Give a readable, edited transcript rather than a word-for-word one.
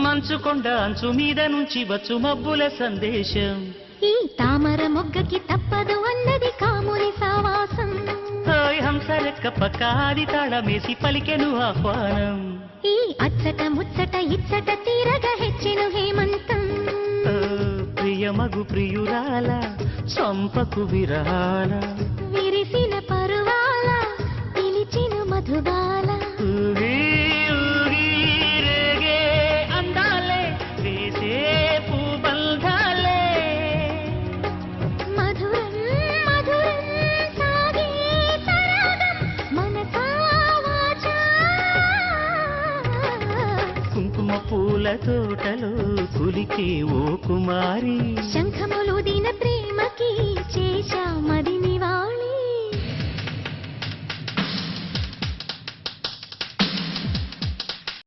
మంచుకొండ అంచు మీద నుంచి వచ్చు మబ్బుల సందేశం ఈ తామర మొగ్గకి తప్పదు అన్నది కాముని సావాసం హంసరెక్క పక్కాది తాళమేసి పలికెను ఆహ్వానం ఈ అచ్చట ముచ్చట ఇచ్చట తీరగా హెచ్చెను హేమంతం ప్రియమగు ప్రియురాల చంపకు విరాల విరిసిన పరువాల పిలిచిన మధుబాల ఊగి ఊగి రేగే అందాలే వేసే పూబంధాలే మధురం మధురం సాగే సరాగం మనసా వాచా కుంకుమ పూల తోటలో కులికే ఓ కుమారి శంఖములు దిన ప్రేమకి చేశా మది నివాసం